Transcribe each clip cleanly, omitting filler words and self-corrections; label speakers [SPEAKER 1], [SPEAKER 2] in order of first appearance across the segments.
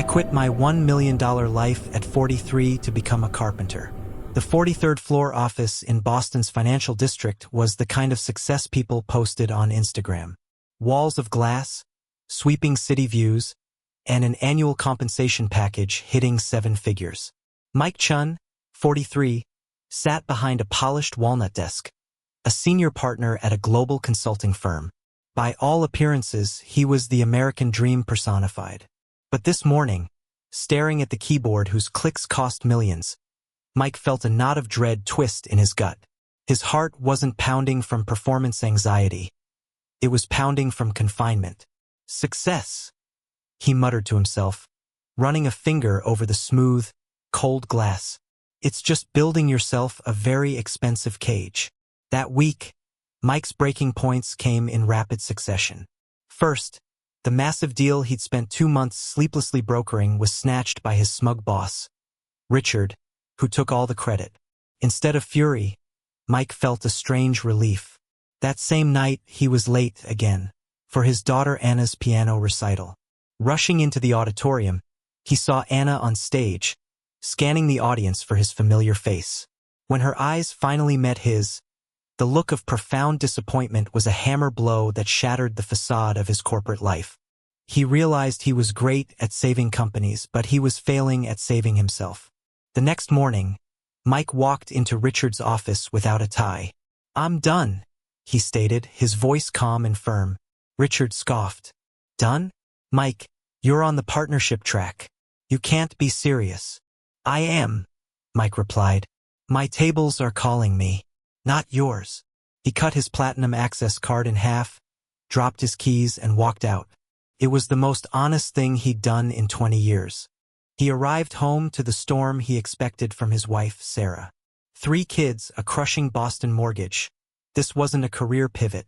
[SPEAKER 1] quit my $1 million life at 43 to become a carpenter. The 43rd floor office in Boston's financial district was the kind of success people posted on Instagram. Walls of glass, sweeping city views, and an annual compensation package hitting 7 figures. Mike Chen, 43, sat behind a polished walnut desk, a senior partner at a global consulting firm. By all appearances, he was the American dream personified. But this morning, staring at the keyboard whose clicks cost millions, Mike felt a knot of dread twist in his gut. His heart wasn't pounding from performance anxiety. It was pounding from confinement. Success, he muttered to himself, running a finger over the smooth, cold glass. It's just building yourself a very expensive cage. That week, Mike's breaking points came in rapid succession. First, the massive deal he'd spent 2 months sleeplessly brokering was snatched by his smug boss, Richard, who took all the credit. Instead of fury, Mike felt a strange relief. That same night, he was late again for his daughter Anna's piano recital. Rushing into the auditorium, he saw Anna on stage, scanning the audience for his familiar face. When her eyes finally met his, the look of profound disappointment was a hammer blow that shattered the facade of his corporate life. He realized he was great at saving companies, but he was failing at saving himself. The next morning, Mike walked into Richard's office without a tie. "I'm done," he stated, his voice calm and firm. Richard scoffed. "Done? Mike, you're on the partnership track. You can't be serious." "I am," Mike replied. "My tables are calling me. Not yours." He cut his platinum access card in half, dropped his keys, and walked out. It was the most honest thing he'd done in 20 years. He arrived home to the storm he expected from his wife, Sarah. 3 kids, a crushing Boston mortgage. This wasn't a career pivot.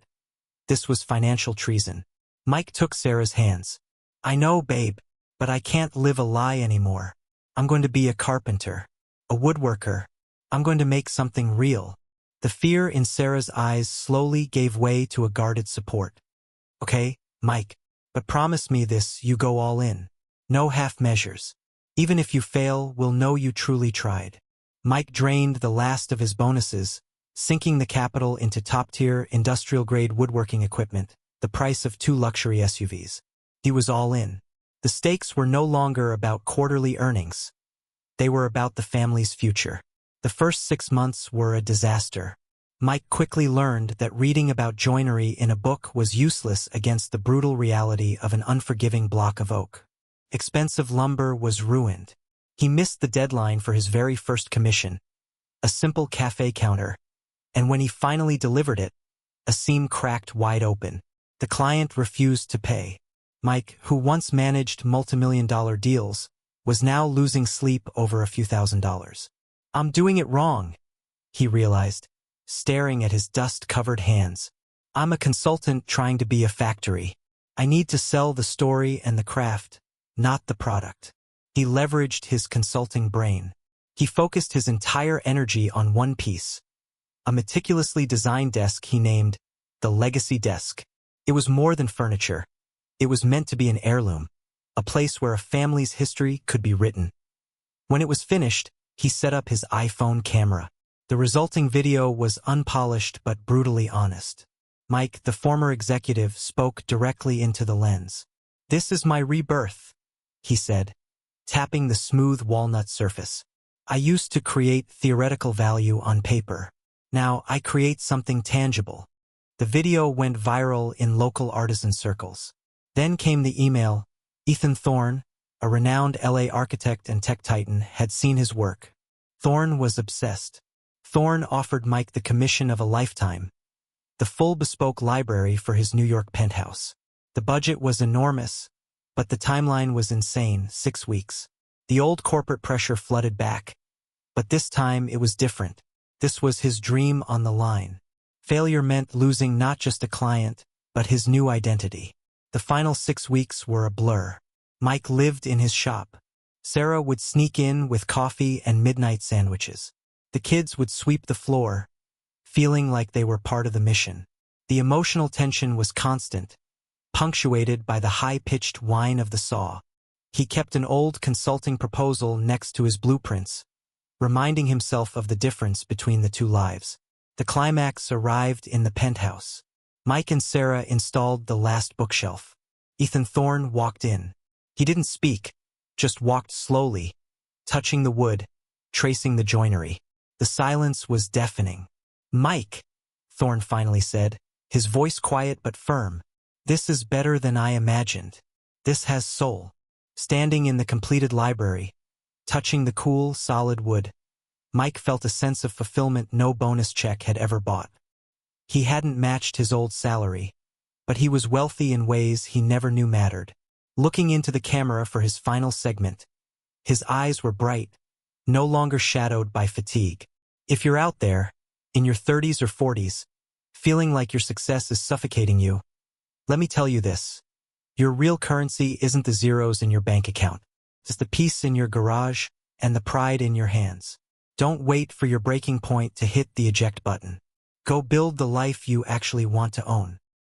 [SPEAKER 1] This was financial treason. Mike took Sarah's hands. "I know, babe, but I can't live a lie anymore. I'm going to be a carpenter, a woodworker. I'm going to make something real." The fear in Sarah's eyes slowly gave way to a guarded support. "Okay, Mike, but promise me this, you go all in. No half measures. Even if you fail, we'll know you truly tried." Mike drained the last of his bonuses, sinking the capital into top-tier industrial-grade woodworking equipment, the price of 2 luxury SUVs. He was all in. The stakes were no longer about quarterly earnings. They were about the family's future. The first 6 months were a disaster. Mike quickly learned that reading about joinery in a book was useless against the brutal reality of an unforgiving block of oak. Expensive lumber was ruined. He missed the deadline for his very first commission, a simple cafe counter, and when he finally delivered it, a seam cracked wide open. The client refused to pay. Mike, who once managed multimillion-dollar deals, was now losing sleep over a few $1,000s. "I'm doing it wrong," he realized, staring at his dust-covered hands. "I'm a consultant trying to be a factory. I need to sell the story and the craft, not the product." He leveraged his consulting brain. He focused his entire energy on one piece, a meticulously designed desk he named the Legacy Desk. It was more than furniture. It was meant to be an heirloom, a place where a family's history could be written. When it was finished, he set up his iPhone camera. The resulting video was unpolished but brutally honest. Mike, the former executive, spoke directly into the lens. "This is my rebirth," he said, tapping the smooth walnut surface. "I used to create theoretical value on paper. Now I create something tangible." The video went viral in local artisan circles. Then came the email. Ethan Thorne, a renowned LA architect and tech titan, had seen his work. Thorne was obsessed. Thorne offered Mike the commission of a lifetime, the full bespoke library for his New York penthouse. The budget was enormous, but the timeline was insane, 6 weeks. The old corporate pressure flooded back. But this time it was different. This was his dream on the line. Failure meant losing not just a client, but his new identity. The final 6 weeks were a blur. Mike lived in his shop. Sarah would sneak in with coffee and midnight sandwiches. The kids would sweep the floor, feeling like they were part of the mission. The emotional tension was constant, punctuated by the high-pitched whine of the saw. He kept an old consulting proposal next to his blueprints, reminding himself of the difference between the two lives. The climax arrived in the penthouse. Mike and Sarah installed the last bookshelf. Ethan Thorne walked in. He didn't speak, just walked slowly, touching the wood, tracing the joinery. The silence was deafening. "Mike," Thorne finally said, his voice quiet but firm, "this is better than I imagined. This has soul." Standing in the completed library, touching the cool, solid wood, Mike felt a sense of fulfillment no bonus check had ever bought. He hadn't matched his old salary, but he was wealthy in ways he never knew mattered. Looking into the camera for his final segment, his eyes were bright, no longer shadowed by fatigue. If you're out there, in your 30s or 40s, feeling like your success is suffocating you, let me tell you this. Your real currency isn't the zeros in your bank account. It's the peace in your garage and the pride in your hands. Don't wait for your breaking point to hit the eject button. Go build the life you actually want to own.